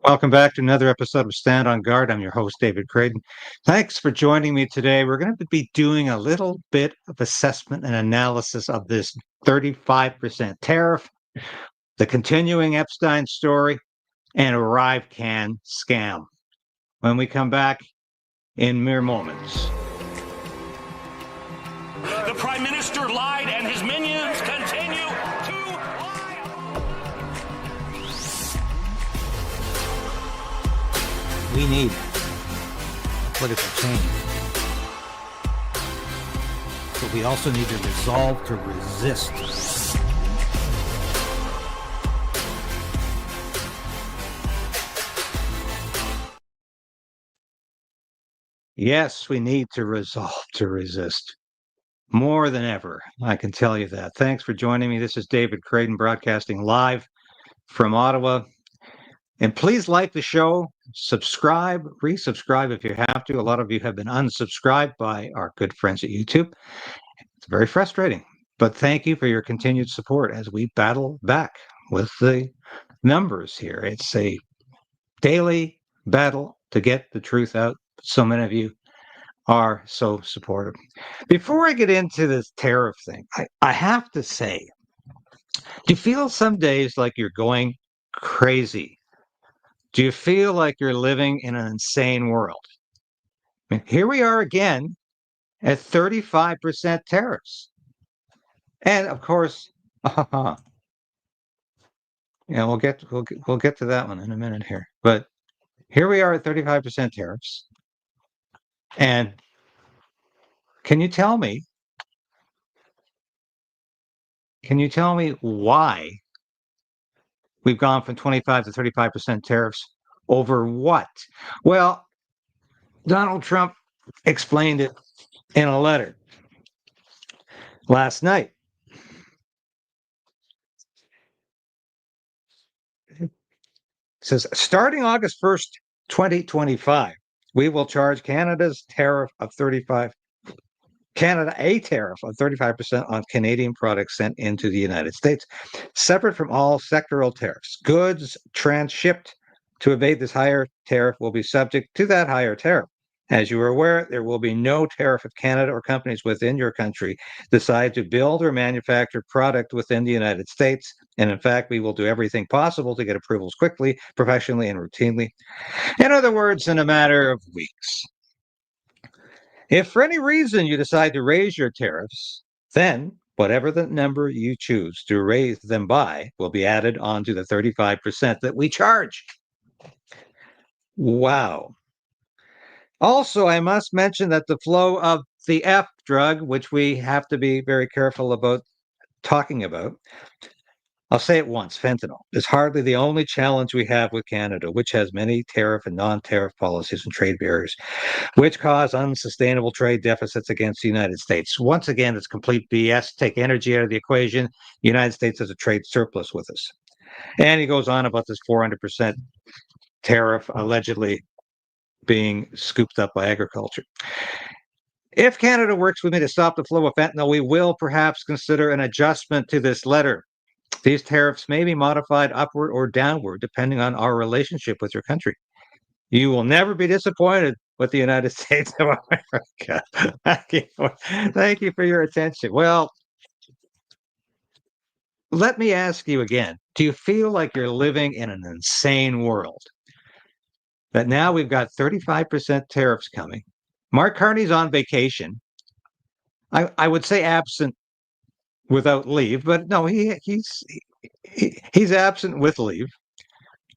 Welcome back to another episode of Stand on Guard. I'm your host, David Krayden. Thanks for joining me today. We're going to be doing a little bit of assessment and analysis of this 35% tariff, the continuing Epstein story, and ArriveCAN scam. When we come back in mere moments. The Prime Minister lied and his minions continue to lie. We need political change. But we also need to resolve to resist. Yes, we need to resolve to resist. More than ever, I can tell you that. Thanks for joining me. This is David Krayden broadcasting live from Ottawa. And please like the show, subscribe, resubscribe if you have to. A lot of you have been unsubscribed by our good friends at YouTube. It's very frustrating, but thank you for your continued support as we battle back with the numbers here. It's a daily battle to get the truth out. So many of you are so supportive. Before I get into this tariff thing, I have to say, do you feel some days like you're going crazy? Do you feel like you're living in an insane world? I mean, here we are again at 35% tariffs. And of course, yeah, we'll get to that one in a minute here. But here we are at 35% tariffs. And can you tell me why we've gone from 25 to 35% tariffs over what? Well, Donald Trump explained it in a letter last night. It says, starting August 1st, 2025, we will charge a tariff of 35% on Canadian products sent into the United States, separate from all sectoral tariffs. Goods transshipped to evade this higher tariff will be subject to that higher tariff. As you are aware, there will be no tariff if Canada or companies within your country decide to build or manufacture product within the United States. And in fact, we will do everything possible to get approvals quickly, professionally, and routinely. In other words, in a matter of weeks. If for any reason you decide to raise your tariffs, then whatever the number you choose to raise them by will be added onto the 35% that we charge. Wow. Also, I must mention that the flow of the F drug, which we have to be very careful about talking about, I'll say it once, fentanyl, is hardly the only challenge we have with Canada, which has many tariff and non-tariff policies and trade barriers, which cause unsustainable trade deficits against the United States. Once again, it's complete BS. Take energy out of the equation. The United States has a trade surplus with us. And he goes on about this 400% tariff allegedly being scooped up by agriculture. If Canada works with me to stop the flow of fentanyl, we will perhaps consider an adjustment to this letter. These tariffs may be modified upward or downward depending on our relationship with your country. You will never be disappointed with the United States of America. Thank you for your attention. Well, let me ask you again, do you feel like you're living in an insane world? That now we've got 35% tariffs coming. Mark Carney's on vacation. I would say absent without leave, but no, he's absent with leave.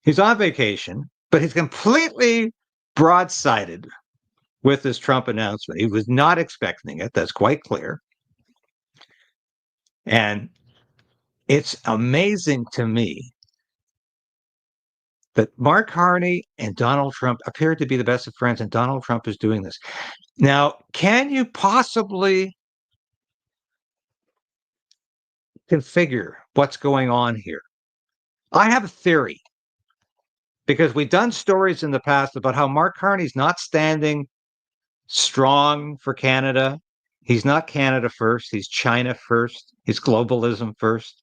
He's on vacation, but he's completely broadsided with this Trump announcement. He was not expecting it. That's quite clear. And it's amazing to me that Mark Carney and Donald Trump appear to be the best of friends, and Donald Trump is doing this. Now, can you possibly configure what's going on here? I have a theory, because we've done stories in the past about how Mark Carney's not standing strong for Canada. He's not Canada first. He's China first. He's globalism first.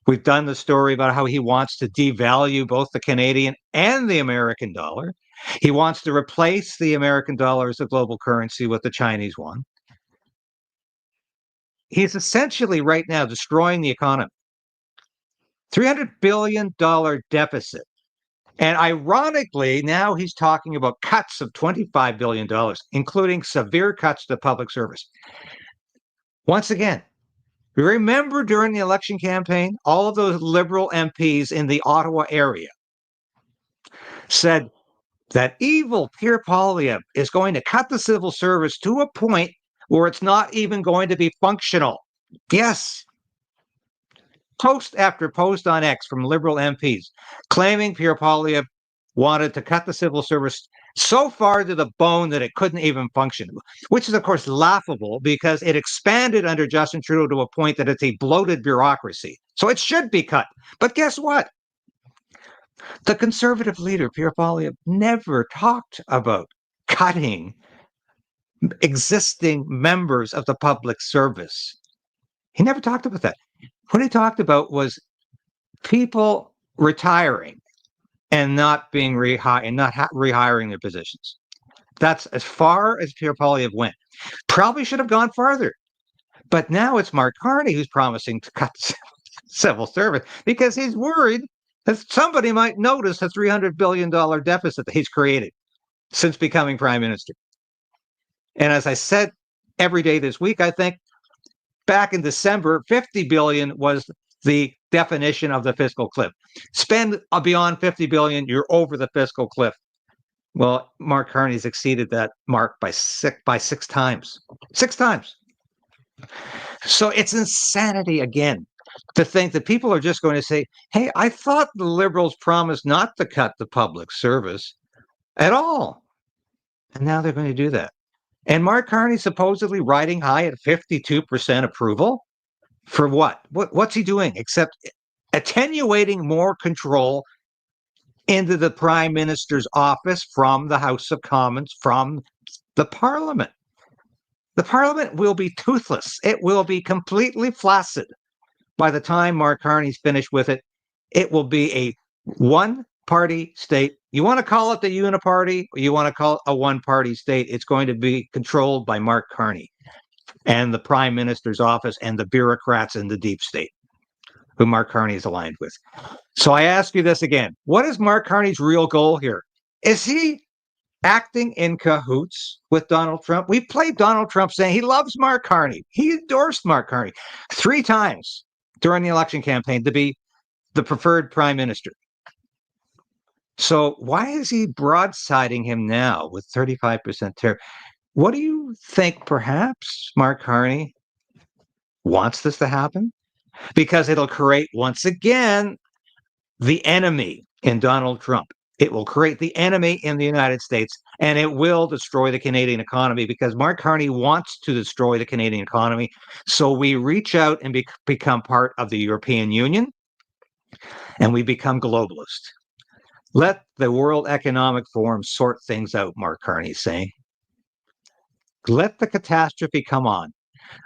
We've done the story about how he wants to devalue both the Canadian and the American dollar. He wants to replace the American dollar as a global currency with the Chinese one. He's essentially right now destroying the economy. $300 billion deficit. And ironically, now he's talking about cuts of $25 billion, including severe cuts to public service. Once again, remember during the election campaign, all of those Liberal MPs in the Ottawa area said that evil Pierre Poilievre is going to cut the civil service to a point where it's not even going to be functional. Yes. Post after post on X from Liberal MPs claiming Pierre Poilievre wanted to cut the civil service so far to the bone that it couldn't even function, which is, of course, laughable because it expanded under Justin Trudeau to a point that it's a bloated bureaucracy. So it should be cut. But guess what? The Conservative leader, Pierre Poilievre, never talked about cutting existing members of the public service. He never talked about that. What he talked about was people retiring and not being rehiring their positions. That's as far as Pierre Poilievre went. Probably should have gone farther. But now it's Mark Carney who's promising to cut civil service because he's worried that somebody might notice the $300 billion deficit that he's created since becoming prime minister. And as I said every day this week, I think back in December, 50 billion was the definition of the fiscal cliff. Spend beyond 50 billion, you're over the fiscal cliff. Well, Mark Carney's exceeded that mark by six times. 6 times. So it's insanity again to think that people are just going to say, hey, I thought the Liberals promised not to cut the public service at all. And now they're going to do that. And Mark Carney supposedly riding high at 52% approval for what? What's he doing except attenuating more control into the Prime Minister's office from the House of Commons, from the Parliament. The Parliament will be toothless. It will be completely flaccid by the time Mark Carney's finished with it. It will be a one-party state. You want to call it the uniparty, or you want to call it a one-party state, it's going to be controlled by Mark Carney and the Prime Minister's office and the bureaucrats in the deep state who Mark Carney is aligned with. So I ask you this again. What is Mark Carney's real goal here? Is he acting in cahoots with Donald Trump? We played Donald Trump saying he loves Mark Carney. He endorsed Mark Carney 3 times during the election campaign to be the preferred prime minister. So why is he broadsiding him now with 35% tariff? What do you think perhaps Mark Carney wants this to happen? Because it'll create, once again, the enemy in Donald Trump. It will create the enemy in the United States, and it will destroy the Canadian economy because Mark Carney wants to destroy the Canadian economy. So we reach out and become part of the European Union, and we become globalist. Let the World Economic Forum sort things out, Mark Carney's saying. Let the catastrophe come on.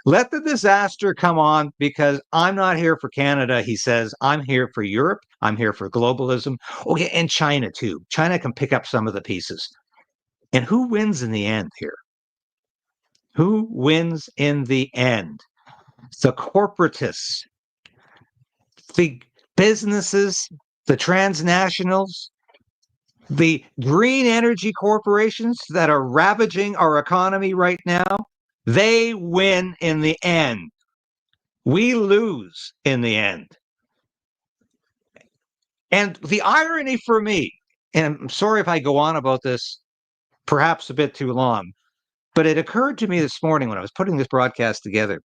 Let the disaster come on because I'm not here for Canada, he says. I'm here for Europe. I'm here for globalism. Okay, and China too. China can pick up some of the pieces. And who wins in the end here? Who wins in the end? The corporatists, the businesses, the transnationals, the green energy corporations that are ravaging our economy right now. They win in the end. We lose in the end. And the irony for me, and I'm sorry if I go on about this perhaps a bit too long, but it occurred to me this morning when I was putting this broadcast together.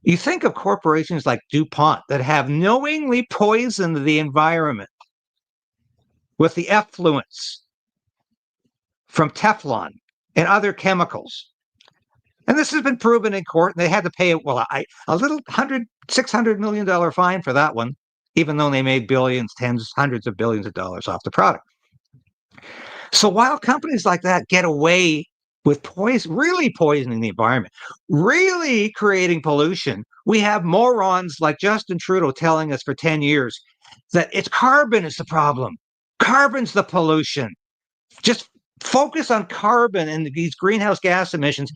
You think of corporations like DuPont that have knowingly poisoned the environment with the effluents from Teflon and other chemicals. And this has been proven in court, and they had to pay a little $600 million fine for that one, even though they made billions, hundreds of billions of dollars off the product. So while companies like that get away with really poisoning the environment, really creating pollution. We have morons like Justin Trudeau telling us for 10 years that it's carbon is the problem. Carbon's the pollution. Just focus on carbon and these greenhouse gas emissions.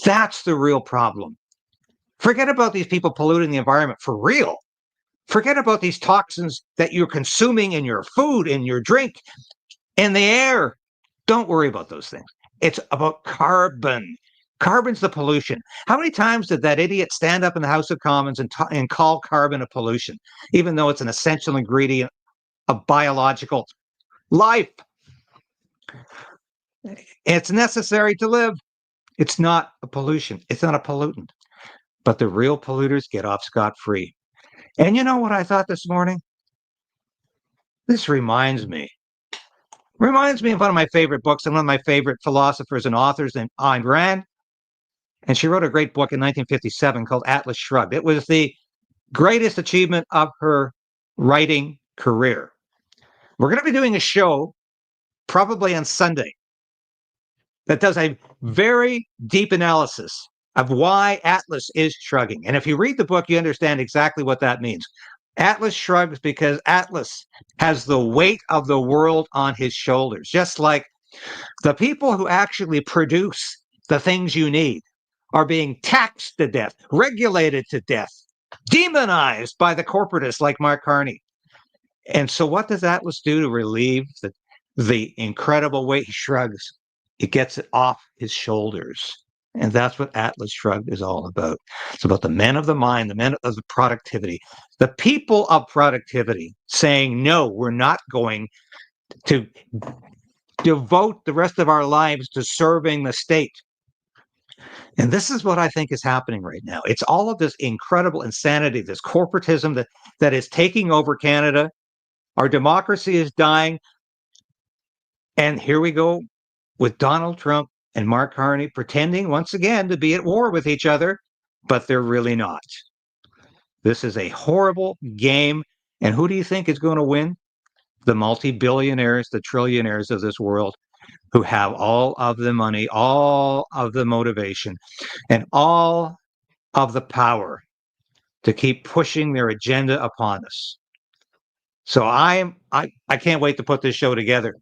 That's the real problem. Forget about these people polluting the environment for real. Forget about these toxins that you're consuming in your food, in your drink, in the air. Don't worry about those things. It's about carbon. Carbon's the pollution. How many times did that idiot stand up in the House of Commons and call carbon a pollution, even though it's an essential ingredient of biological life? It's necessary to live. It's not a pollution. It's not a pollutant. But the real polluters get off scot-free. And you know what I thought this morning? This reminds me of one of my favorite books and one of my favorite philosophers and authors named Ayn Rand. And she wrote a great book in 1957 called Atlas Shrugged. It was the greatest achievement of her writing career. We're going to be doing a show probably on Sunday that does a very deep analysis of why Atlas is shrugging. And if you read the book, you understand exactly what that means. Atlas shrugs because Atlas has the weight of the world on his shoulders, just like the people who actually produce the things you need are being taxed to death, regulated to death, demonized by the corporatists like Mark Carney. And so what does Atlas do to relieve the incredible weight? He shrugs. It gets it off his shoulders. And that's what Atlas Shrugged is all about. It's about the men of the mind, the men of the productivity, the people of productivity saying, no, we're not going to devote the rest of our lives to serving the state. And this is what I think is happening right now. It's all of this incredible insanity, this corporatism that is taking over Canada. Our democracy is dying. And here we go with Donald Trump and Mark Carney pretending once again to be at war with each other, but they're really not. This is a horrible game. And who do you think is going to win? The multi-billionaires, the trillionaires of this world who have all of the money, all of the motivation, and all of the power to keep pushing their agenda upon us. So I can't wait to put this show together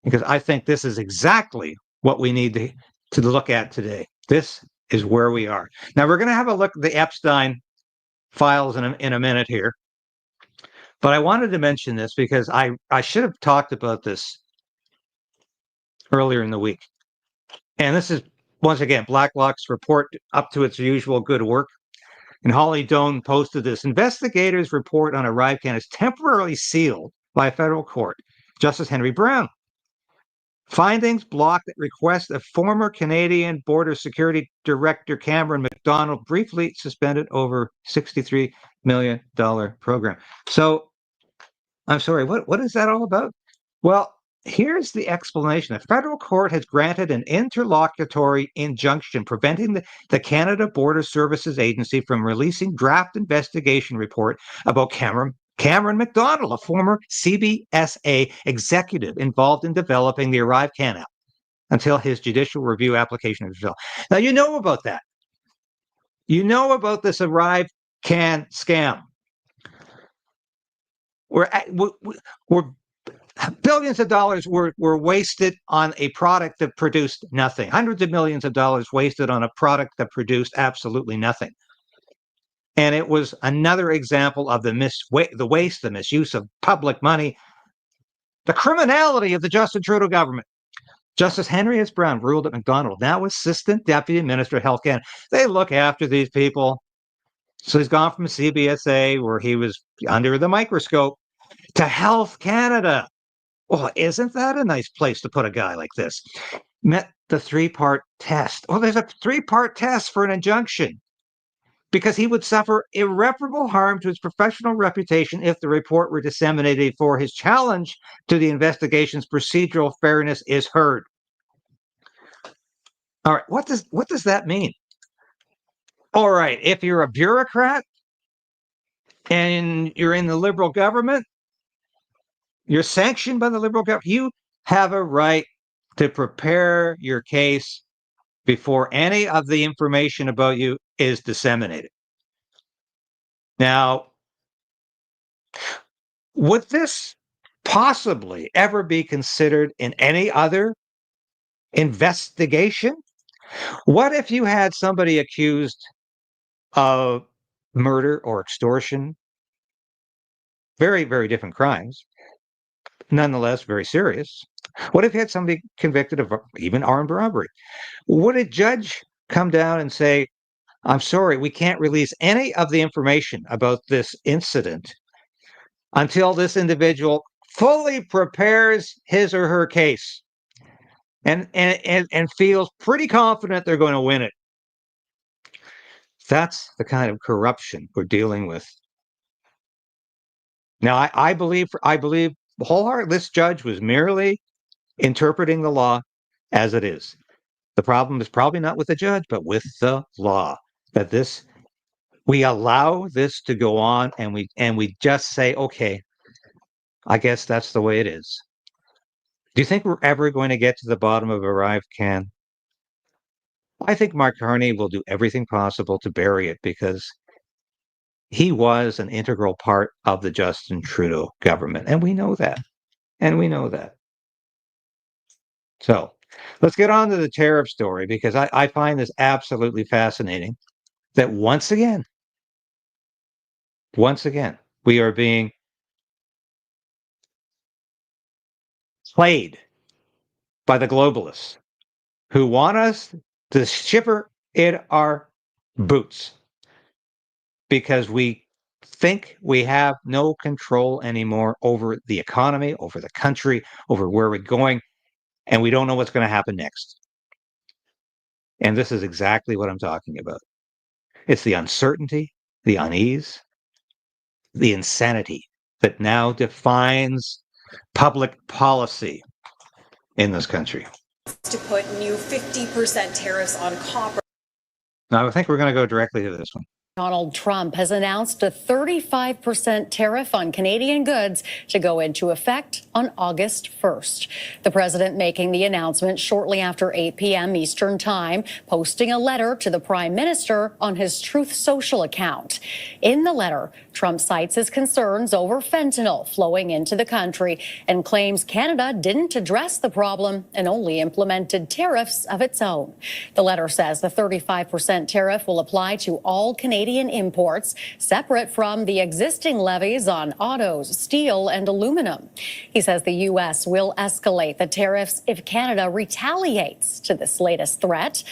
because I think this is exactly what we need to look at today. This is where we are. Now, we're going to have a look at the Epstein files in a minute here. But I wanted to mention this because I should have talked about this earlier in the week. And this is, once again, Blacklock's report up to its usual good work. And Holly Doan posted this. Investigators' report on ArriveCAN is temporarily sealed by a federal court. Justice Henry Brown. Findings blocked at request of former Canadian Border Security Director Cameron McDonald, briefly suspended over $63 million program. So, I'm sorry, what is that all about? Well, here's the explanation. A federal court has granted an interlocutory injunction preventing the Canada Border Services Agency from releasing draft investigation report about Cameron McDonald, a former CBSA executive involved in developing the ArriveCAN app, until his judicial review application is resolved. Now, you know about that. You know about this ArriveCAN scam. We're billions of dollars were wasted on a product that produced nothing. Hundreds of millions of dollars wasted on a product that produced absolutely nothing. And it was another example of the waste, the misuse of public money, the criminality of the Justin Trudeau government. Justice Henry S. Brown ruled that McDonald, now Assistant Deputy Minister of Health Canada, they look after these people. So he's gone from CBSA, where he was under the microscope, to Health Canada. Well, isn't that a nice place to put a guy like this? Met the three-part test. Well, there's a three-part test for an injunction because he would suffer irreparable harm to his professional reputation if the report were disseminated before his challenge to the investigation's procedural fairness is heard. All right, what does that mean? All right, if you're a bureaucrat and you're in the Liberal government, you're sanctioned by the Liberal government, you have a right to prepare your case before any of the information about you is disseminated. Now, would this possibly ever be considered in any other investigation? What if you had somebody accused of murder or extortion? Very, very different crimes, nonetheless very serious. What if you had somebody convicted of even armed robbery? Would a judge come down and say, I'm sorry, we can't release any of the information about this incident until this individual fully prepares his or her case and feels pretty confident they're going to win it? That's the kind of corruption we're dealing with. Now, I believe wholeheartedly this judge was merely interpreting the law as it is. The problem is probably not with the judge, but with the law. That we allow this to go on, and we just say, okay, I guess that's the way it is. Do you think we're ever going to get to the bottom of ArriveCAN? I think Mark Carney will do everything possible to bury it because he was an integral part of the Justin Trudeau government, and we know that. And we know that. So let's get on to the tariff story, because I find this absolutely fascinating that once again, we are being played by the globalists who want us to shiver in our boots because we think we have no control anymore over the economy, over the country, over where we're going, and we don't know what's going to happen next. And this is exactly what I'm talking about. It's the uncertainty, the unease, the insanity that now defines public policy in this country. To put new 50% tariffs on copper. Now, I think we're going to go directly to this one. Donald Trump has announced a 35% tariff on Canadian goods to go into effect on August 1st. The president making the announcement shortly after 8 p.m. Eastern Time, posting a letter to the Prime Minister on his Truth Social account. In the letter, Trump cites his concerns over fentanyl flowing into the country and claims Canada didn't address the problem and only implemented tariffs of its own. The letter says the 35% tariff will apply to all Canadian imports, separate from the existing levies on autos, steel, and aluminum. He says the U.S. will escalate the tariffs if Canada retaliates to this latest threat.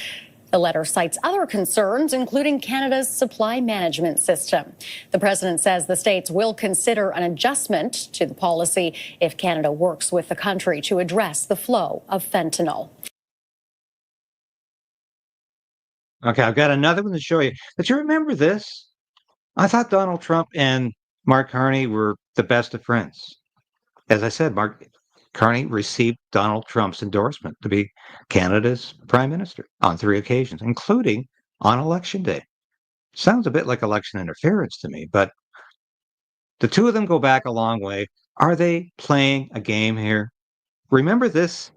The letter cites other concerns, including Canada's supply management system. The president says the states will consider an adjustment to the policy if Canada works with the country to address the flow of fentanyl. Okay, I've got another one to show you. But you remember this? I thought Donald Trump and Mark Carney were the best of friends. As I said, Mark Carney received Donald Trump's endorsement to be Canada's Prime Minister on 3 occasions, including on Election Day. Sounds a bit like election interference to me, but the two of them go back a long way. Are they playing a game here? Remember this?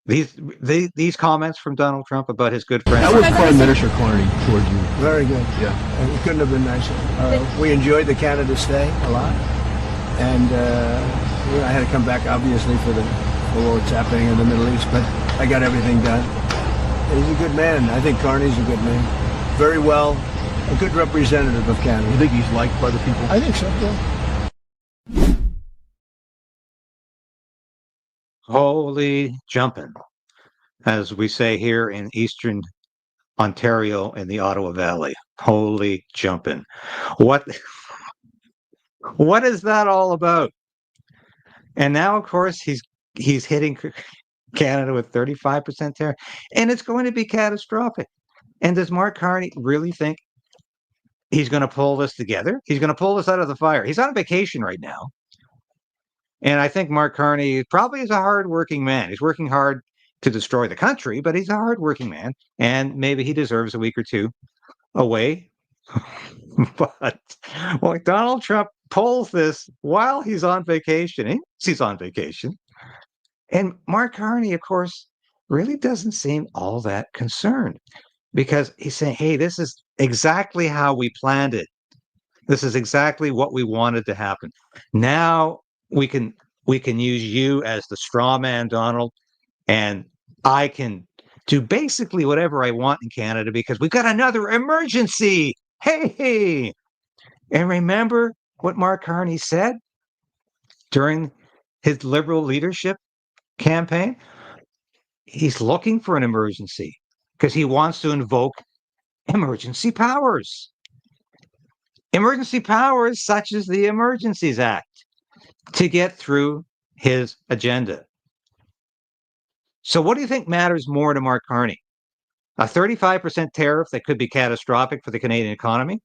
These comments from Donald Trump about his good friend. That was Prime Minister Carney towards you. Very good. Yeah. It couldn't have been nicer. We enjoyed the Canada stay a lot. And I had to come back, obviously, for what's happening in the Middle East, but I got everything done. He's a good man. I think Carney's a good man. Very well, a good representative of Canada. You think he's liked by the people? I think so, yeah. Holy jumping, as we say here in Eastern Ontario in the Ottawa Valley. Holy jumping. What is that all about? And now, of course, he's hitting Canada with 35% tariff, and it's going to be catastrophic. And does Mark Carney really think he's going to pull this together? He's going to pull this out of the fire. He's on vacation right now. And I think Mark Carney probably is a hard-working man. He's working hard to destroy the country, but he's a hard-working man, and maybe he deserves a week or two away. But well, Donald Trump pulls this while he's on vacation. He's on vacation. And Mark Carney, of course, really doesn't seem all that concerned because he's saying, hey, this is exactly how we planned it. This is exactly what we wanted to happen. Now we can use you as the straw man, Donald, and I can do basically whatever I want in Canada because we've got another emergency. Hey. And remember what Mark Carney said during his Liberal leadership campaign? He's looking for an emergency because he wants to invoke emergency powers. Emergency powers such as the Emergencies Act to get through his agenda. So what do you think matters more to Mark Carney? A 35% tariff that could be catastrophic for the Canadian economy?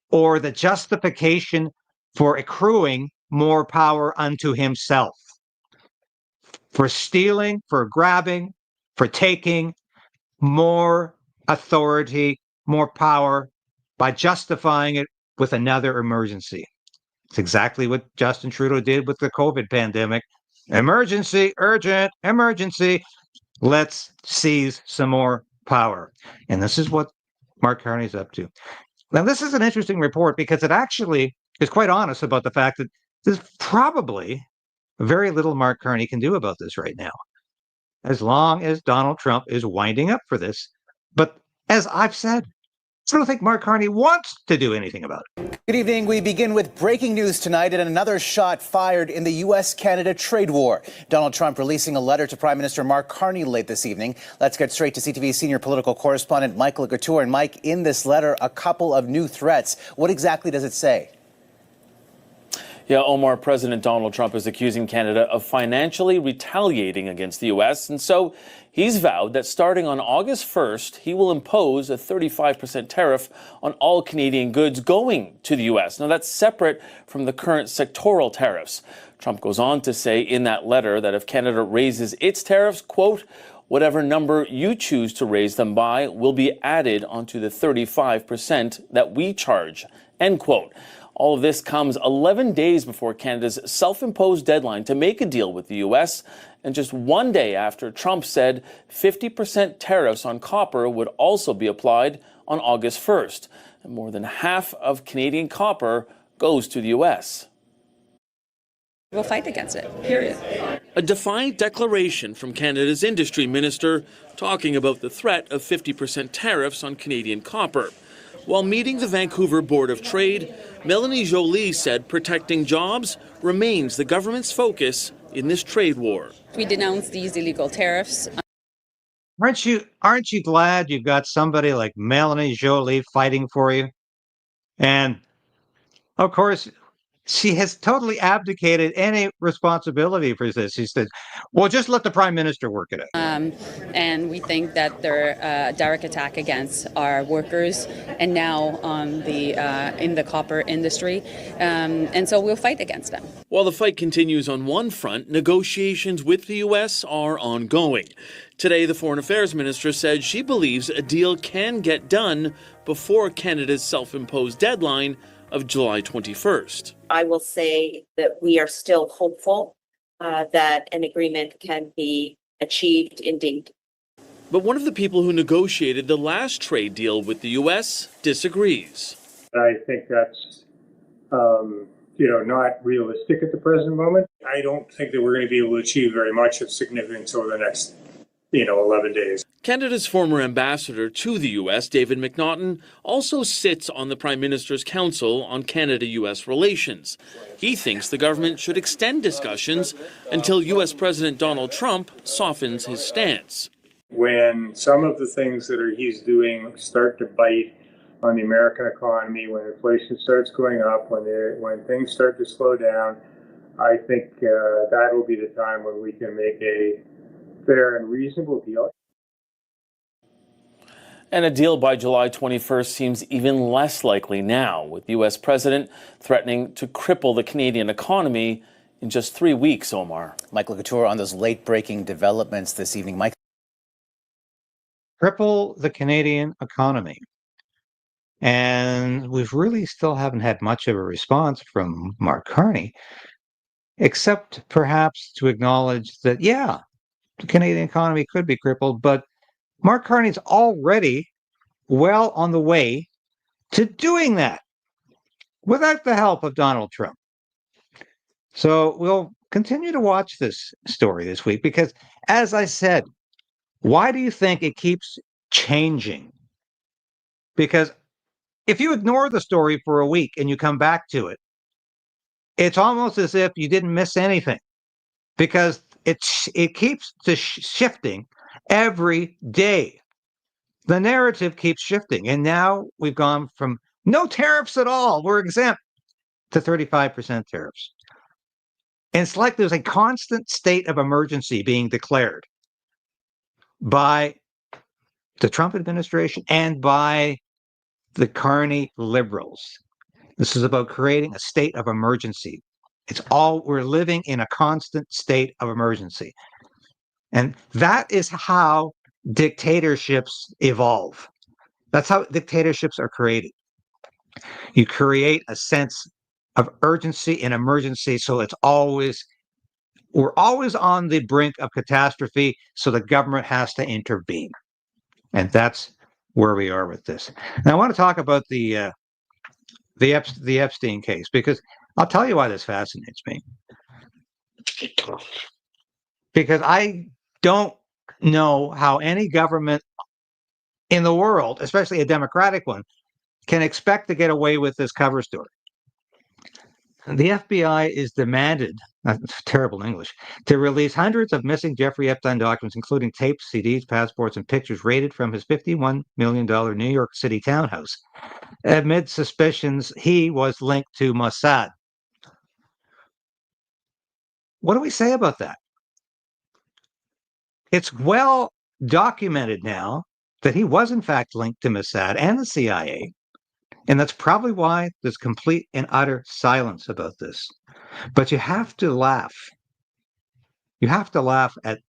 Or the justification for accruing more power unto himself? For stealing, for grabbing, for taking more authority, more power by justifying it with another emergency. It's exactly what Justin Trudeau did with the COVID pandemic. Emergency, urgent, emergency. Let's seize some more power. And this is what Mark Carney's up to. Now, this is an interesting report because it actually is quite honest about the fact that there's probably very little Mark Carney can do about this right now, as long as Donald Trump is winding up for this. But as I've said, I don't think Mark Carney wants to do anything about it. Good evening. We begin with breaking news tonight and another shot fired in the U.S.-Canada trade war. Donald Trump releasing a letter to Prime Minister Mark Carney late this evening. Let's get straight to CTV's senior political correspondent, Mike Couture. And Mike, in this letter, a couple of new threats. What exactly does it say? Yeah, Omar, President Donald Trump is accusing Canada of financially retaliating against the U.S. And so he's vowed that starting on August 1st, he will impose a 35% tariff on all Canadian goods going to the U.S. Now, that's separate from the current sectoral tariffs. Trump goes on to say in that letter that if Canada raises its tariffs, quote, whatever number you choose to raise them by will be added onto the 35% that we charge, end quote. All of this comes 11 days before Canada's self-imposed deadline to make a deal with the U.S., and just one day after Trump said 50% tariffs on copper would also be applied on August 1st. And more than half of Canadian copper goes to the U.S. We'll fight against it, period. A defiant declaration from Canada's industry minister talking about the threat of 50% tariffs on Canadian copper. While meeting the Vancouver Board of Trade, Melanie Joly said protecting jobs remains the government's focus in this trade war. We denounce these illegal tariffs. Aren't you glad you've got somebody like Melanie Joly fighting for you? And of course, she has totally abdicated any responsibility for this. She said, well, just let the Prime Minister work it out. And we think that they're a direct attack against our workers and now on in the copper industry. And so we'll fight against them. While the fight continues on one front, negotiations with the U.S. are ongoing. Today, the Foreign Affairs Minister said she believes a deal can get done before Canada's self-imposed deadline of July 21st. I will say that we are still hopeful that an agreement can be achieved indeed. But one of the people who negotiated the last trade deal with the U.S. disagrees. I think that's, not realistic at the present moment. I don't think that we're going to be able to achieve very much of significance over the next 11 days. Canada's former ambassador to the U.S., David McNaughton, also sits on the Prime Minister's Council on Canada-U.S. relations. He thinks the government should extend discussions until U.S. President Donald Trump softens his stance. When some of the things that he's doing start to bite on the American economy, when inflation starts going up, when things start to slow down, I think that will be the time when we can make a fair and reasonable deal. And a deal by July 21st seems even less likely now, with the U.S. president threatening to cripple the Canadian economy in just 3 weeks, Omar. Michael Couture on those late-breaking developments this evening. Mike. Cripple the Canadian economy. And we've really still haven't had much of a response from Mark Carney, except perhaps to acknowledge that, yeah, the Canadian economy could be crippled, but Mark Carney's already well on the way to doing that without the help of Donald Trump. So we'll continue to watch this story this week because, as I said, why do you think it keeps changing? Because if you ignore the story for a week and you come back to it, it's almost as if you didn't miss anything because it keeps shifting every day. The narrative keeps shifting. And now we've gone from no tariffs at all, we're exempt, to 35% tariffs. And it's like there's a constant state of emergency being declared by the Trump administration and by the Carney liberals. This is about creating a state of emergency. We're living in a constant state of emergency. And that is how dictatorships evolve. That's how dictatorships are created. You create a sense of urgency and emergency, so we're always on the brink of catastrophe, so the government has to intervene. And that's where we are with this. Now, I want to talk about the Epstein case, because I'll tell you why this fascinates me. Because I don't know how any government in the world, especially a democratic one, can expect to get away with this cover story. The FBI is demanded, that's terrible English, to release hundreds of missing Jeffrey Epstein documents, including tapes, CDs, passports, and pictures raided from his $51 million New York City townhouse, amid suspicions he was linked to Mossad. What do we say about that? It's well documented now that he was in fact linked to Mossad and the CIA. And that's probably why there's complete and utter silence about this. But you have to laugh. You have to laugh at...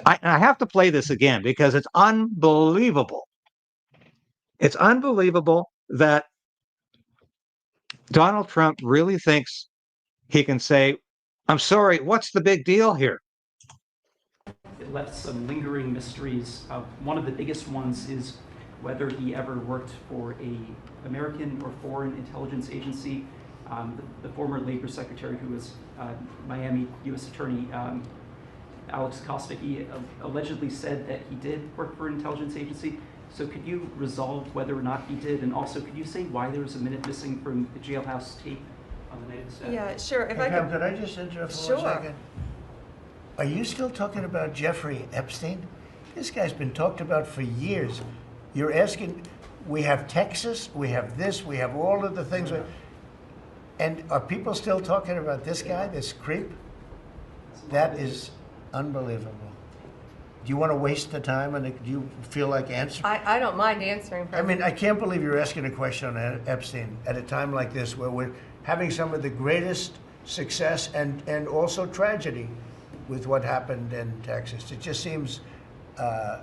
I have to play this again because it's unbelievable. It's unbelievable that Donald Trump really thinks he can say, I'm sorry, what's the big deal here? It left some lingering mysteries. One of the biggest ones is whether he ever worked for an American or foreign intelligence agency. The former Labor Secretary, who was Miami U.S. Attorney Alex Costa, he allegedly said that he did work for an intelligence agency. So could you resolve whether or not he did? And also, could you say why there was a minute missing from the jailhouse tape on the night of the staff? Yeah, sure. If Hey, Pam, could I just interrupt for 1 second? Are you still talking about Jeffrey Epstein? This guy's been talked about for years. You're asking, we have Texas, we have this, we have all of the things. And are people still talking about this guy, this creep? That is unbelievable. Do you want to waste the time and do you feel like answering? I don't mind answering. I mean, I can't believe you're asking a question on Epstein at a time like this where we're having some of the greatest success and also tragedy with what happened in Texas. It just seems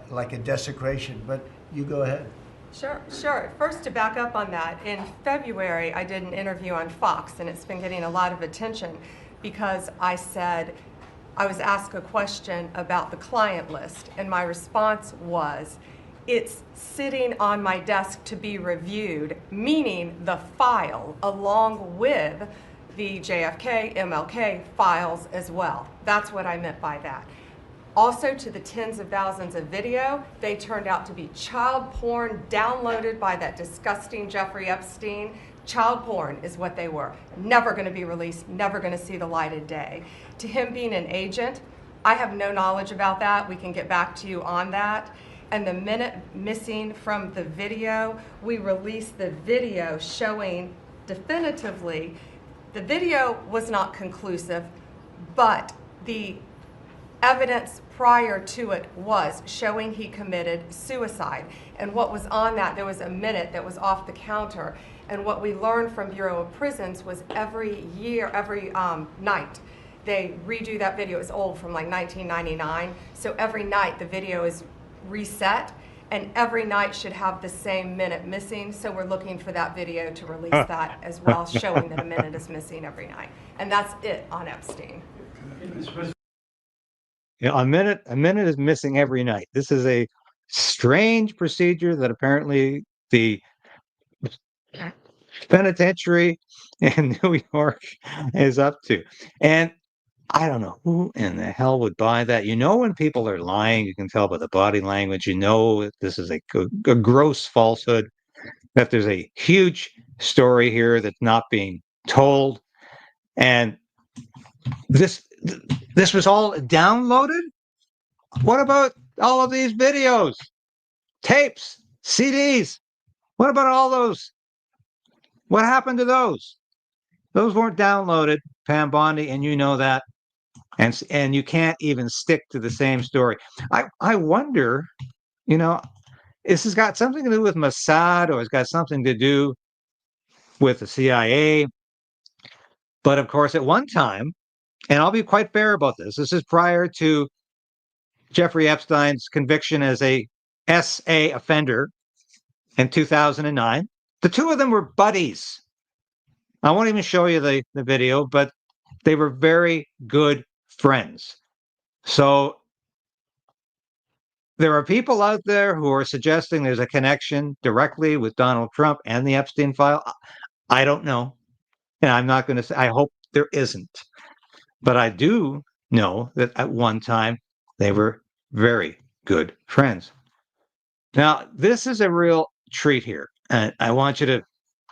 like a desecration, but you go ahead. Sure. First, to back up on that, in February, I did an interview on Fox, and it's been getting a lot of attention because I said, I was asked a question about the client list, and my response was, it's sitting on my desk to be reviewed, meaning the file along with the JFK, MLK files as well. That's what I meant by that. Also, to the tens of thousands of video, they turned out to be child porn downloaded by that disgusting Jeffrey Epstein. Child porn is what they were. Never going to be released, never going to see the light of day. To him being an agent, I have no knowledge about that. We can get back to you on that. And the minute missing from the video, we released the video showing definitively, the video was not conclusive, but the evidence prior to it was showing he committed suicide. And what was on that, there was a minute that was off the counter. And what we learned from Bureau of Prisons was every night, they redo that video. It's old, from like 1999. So every night the video is reset, and every night should have the same minute missing. So we're looking for that video to release that as well, showing that a minute is missing every night. And that's it on Epstein. You know, a minute is missing every night. This is a strange procedure that apparently the penitentiary in New York is up to. And I don't know who in the hell would buy that. You know, when people are lying, you can tell by the body language. You know, this is a gross falsehood, that there's a huge story here that's not being told. And this was all downloaded. What about all of these videos, tapes, CDs? What about all those? What happened to those? Those weren't downloaded, Pam Bondi, and you know that. And you can't even stick to the same story. I wonder, you know, this has got something to do with Mossad, or it's got something to do with the CIA. But of course, at one time, and I'll be quite fair about this, this is prior to Jeffrey Epstein's conviction as a SA offender in 2009. The two of them were buddies. I won't even show you the video, but they were very good friends. So there are people out there who are suggesting there's a connection directly with Donald Trump and the Epstein file. I don't know. And I'm not going to say, I hope there isn't. But I do know that at one time they were very good friends. Now, this is a real treat here. And I want you to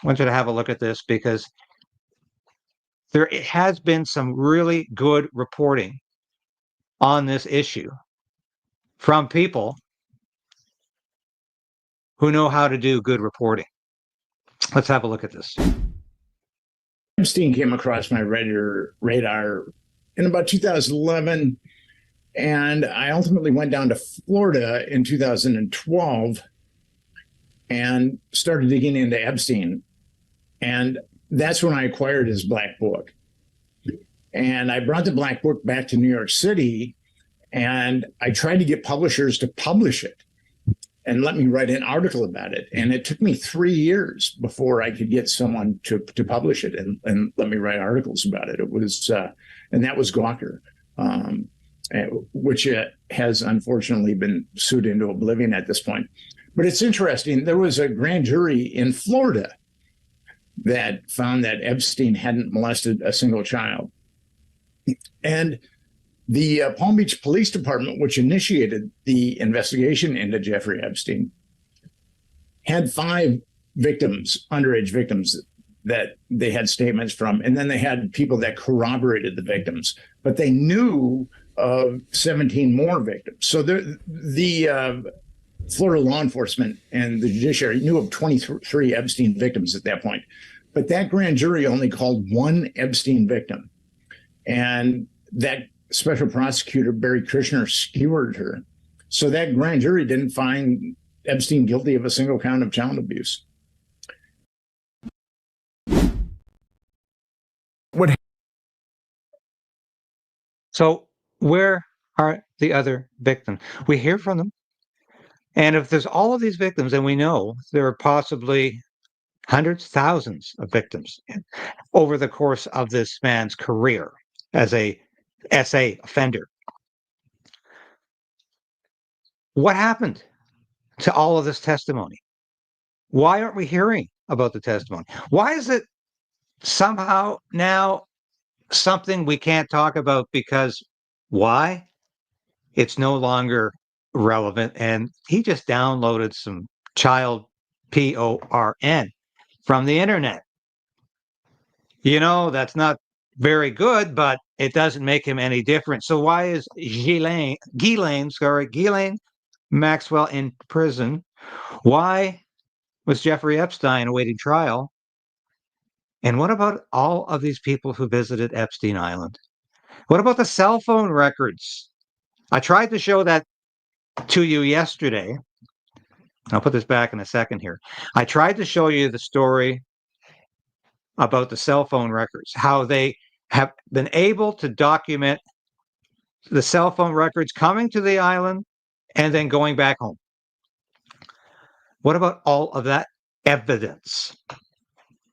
have a look at this, because there has been some really good reporting on this issue from people who know how to do good reporting. Let's have a look at this. Epstein came across my radar in about 2011, and I ultimately went down to Florida in 2012 and started digging into Epstein. And that's when I acquired his Black Book. And I brought the Black Book back to New York City, and I tried to get publishers to publish it and let me write an article about it. And it took me 3 years before I could get someone to publish it and let me write articles about it. It was, and that was Gawker, which has unfortunately been sued into oblivion at this point. But it's interesting. There was a grand jury in Florida that found that Epstein hadn't molested a single child. And the Palm Beach Police Department, which initiated the investigation into Jeffrey Epstein, had 5 victims, underage victims, that they had statements from. And then they had people that corroborated the victims. But they knew of 17 more victims. So the Florida law enforcement and the judiciary knew of 23 Epstein victims at that point. But that grand jury only called 1 Epstein victim. And that special prosecutor, Barry Krishner, skewered her. So that grand jury didn't find Epstein guilty of a single count of child abuse. So where are the other victims? We hear from them. And if there's all of these victims, and we know there are possibly hundreds, thousands of victims over the course of this man's career as a SA offender. What happened to all of this testimony? Why aren't we hearing about the testimony? Why is it somehow now something we can't talk about? Because why? It's no longer relevant. And he just downloaded some child porn from the internet. You know, that's not very good, but it doesn't make him any different. So why is Ghislaine Maxwell in prison? Why was Jeffrey Epstein awaiting trial? And what about all of these people who visited Epstein Island? What about the cell phone records? I tried to show that to you yesterday. I'll put this back in a second here. I tried to show you the story about the cell phone records, how they have been able to document the cell phone records coming to the island and then going back home. What about all of that evidence?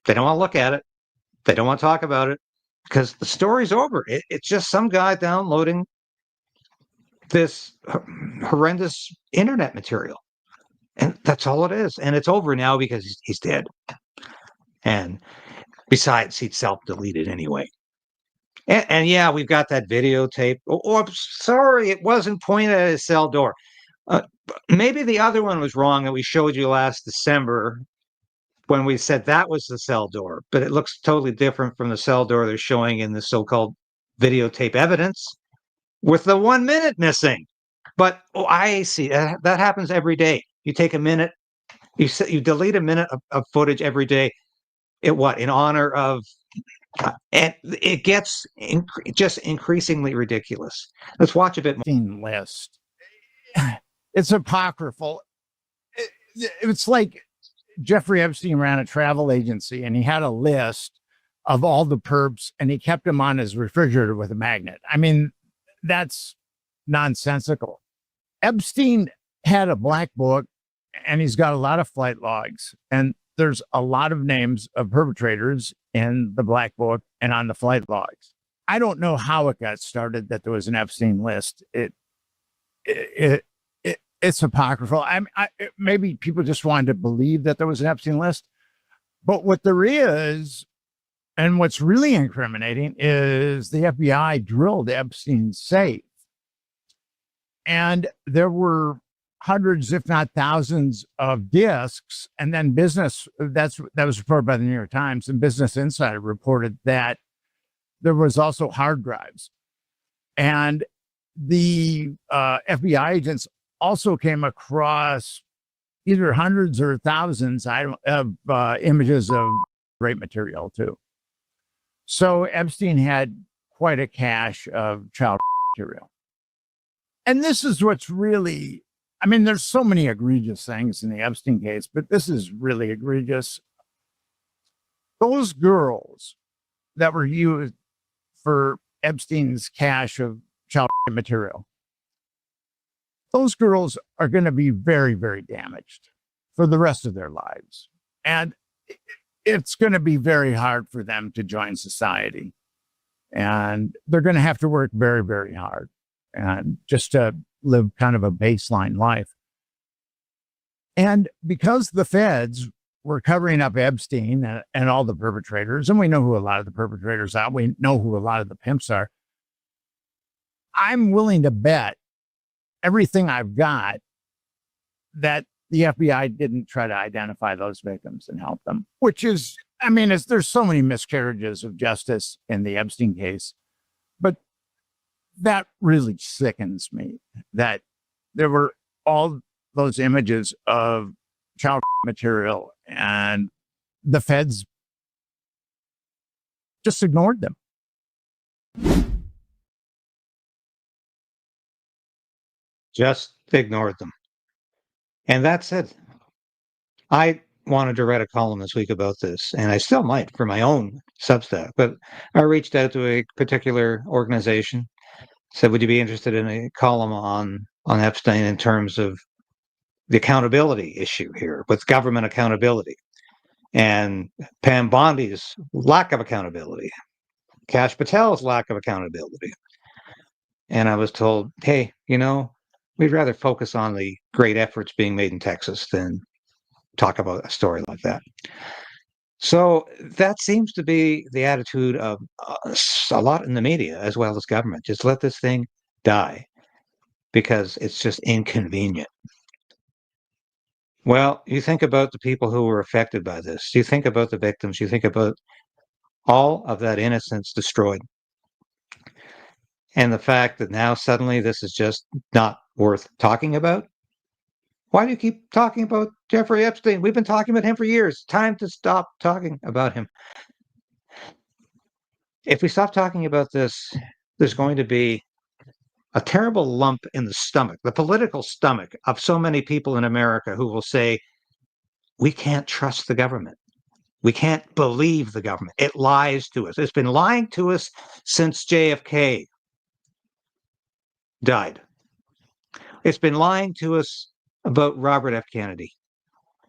They don't want to look at it. They don't want to talk about it because the story's over. It's just some guy downloading this horrendous internet material. And that's all it is. And it's over now because he's dead. And besides, he'd self-delete it anyway. And yeah, we've got that videotape. Oh, I'm sorry, it wasn't pointed at his cell door. Maybe the other one was wrong that we showed you last December when we said that was the cell door, but it looks totally different from the cell door they're showing in the so-called videotape evidence with the 1 minute missing. But I see that happens every day. You take a minute, you delete a minute of footage every day. In honor of, and it gets just increasingly ridiculous. Let's watch a bit more. List. It's apocryphal. It's like Jeffrey Epstein ran a travel agency and he had a list of all the perps and he kept them on his refrigerator with a magnet. I mean, that's nonsensical. Epstein had a black book and he's got a lot of flight logs, and there's a lot of names of perpetrators in the black book and on the flight logs. I don't know how it got started that there was an Epstein list. It's apocryphal. Maybe people just wanted to believe that there was an Epstein list, but what there is, and what's really incriminating, is the FBI drilled Epstein's safe, and there were hundreds, if not thousands, of discs. And then that was reported by the New York Times, and Business Insider reported that there was also hard drives, and the FBI agents also came across either hundreds or thousands of images of rape material too. So Epstein had quite a cache of child material. And this is what's really, I mean, there's so many egregious things in the Epstein case, but this is really egregious. Those girls that were used for Epstein's cache of child material, those girls are going to be very, very damaged for the rest of their lives. And it's going to be very hard for them to join society. And they're going to have to work very, very hard, and just to live kind of a baseline life. And because the feds were covering up Epstein and all the perpetrators, and we know who a lot of the perpetrators are, we know who a lot of the pimps are, I'm willing to bet everything I've got that the FBI didn't try to identify those victims and help them, which is, I mean, there's so many miscarriages of justice in the Epstein case, but that really sickens me that there were all those images of child material and the feds just ignored them. Just ignored them. And that's it. I wanted to write a column this week about this, and I still might for my own Substack, but I reached out to a particular organization, said, would you be interested in a column on Epstein in terms of the accountability issue here, with government accountability, and Pam Bondi's lack of accountability, Kash Patel's lack of accountability. And I was told, hey, we'd rather focus on the great efforts being made in Texas than talk about a story like that. So that seems to be the attitude of a lot in the media as well as government. Just let this thing die because it's just inconvenient. Well, you think about the people who were affected by this. You think about the victims. You think about all of that innocence destroyed. And the fact that now suddenly this is just not worth talking about. Why do you keep talking about Jeffrey Epstein? We've been talking about him for years. Time to stop talking about him. If we stop talking about this, there's going to be a terrible lump in the stomach, the political stomach of so many people in America who will say, we can't trust the government. We can't believe the government. It lies to us. It's been lying to us since JFK died. It's been lying to us about Robert F. Kennedy.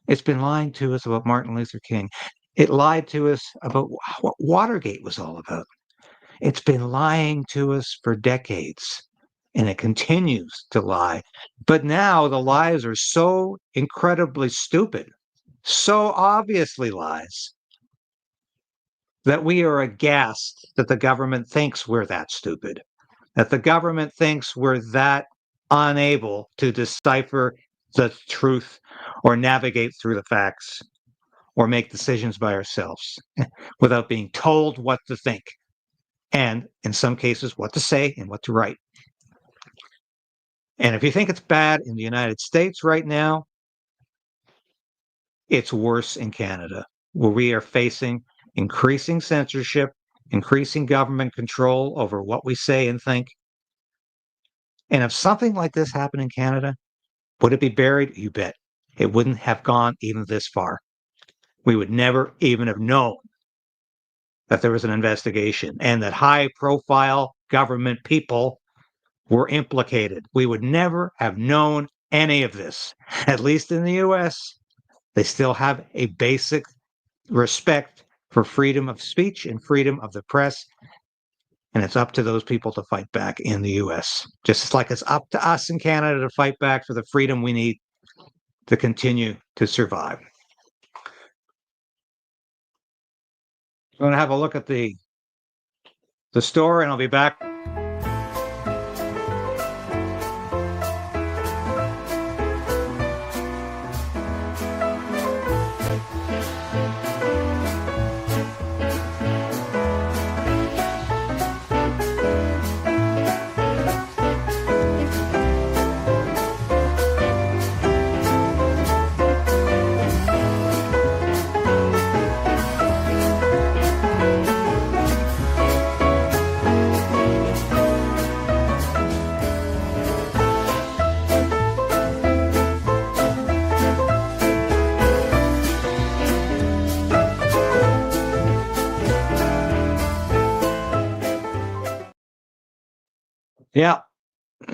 It's been lying to us about Martin Luther King. It lied to us about what Watergate was all about. It's been lying to us for decades. and it continues to lie. But now the lies are so incredibly stupid, so obviously lies, that we are aghast that the government thinks we're that stupid, that the government thinks we're that unable to decipher the truth or navigate through the facts or make decisions by ourselves without being told what to think and, in some cases, what to say and what to write. And if you think it's bad in the United States right now, it's worse in Canada, where we are facing increasing censorship, increasing government control over what we say and think. And if something like this happened in Canada, would it be buried? You bet. It wouldn't have gone even this far. We would never even have known that there was an investigation and that high-profile government people were implicated. We would never have known any of this. At least in the US, they still have a basic respect for freedom of speech and freedom of the press. And it's up to those people to fight back in the US. Just like it's up to us in Canada to fight back for the freedom we need to continue to survive. I'm going to have a look at the store, and I'll be back.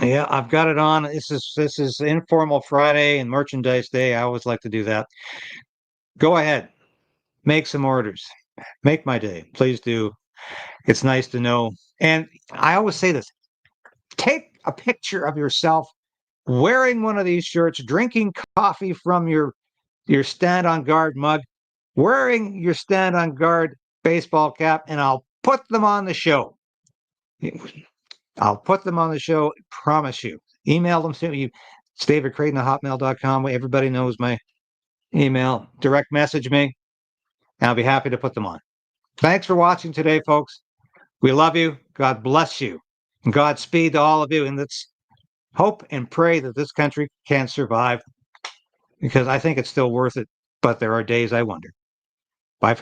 Yeah, I've got it on. This is Informal Friday and Merchandise Day. I always like to do that. Go ahead, make some orders, make my day. Please do. It's nice to know. And I always say this: take a picture of yourself wearing one of these shirts, drinking coffee from your Stand on Guard mug, wearing your Stand on Guard baseball cap, and I'll put them on the show. I'll put them on the show, promise you. Email them to me. It's davidkrayden@hotmail.com. Everybody knows my email. Direct message me, and I'll be happy to put them on. Thanks for watching today, folks. We love you. God bless you. And Godspeed to all of you. And let's hope and pray that this country can survive, because I think it's still worth it. But there are days I wonder. Bye for now.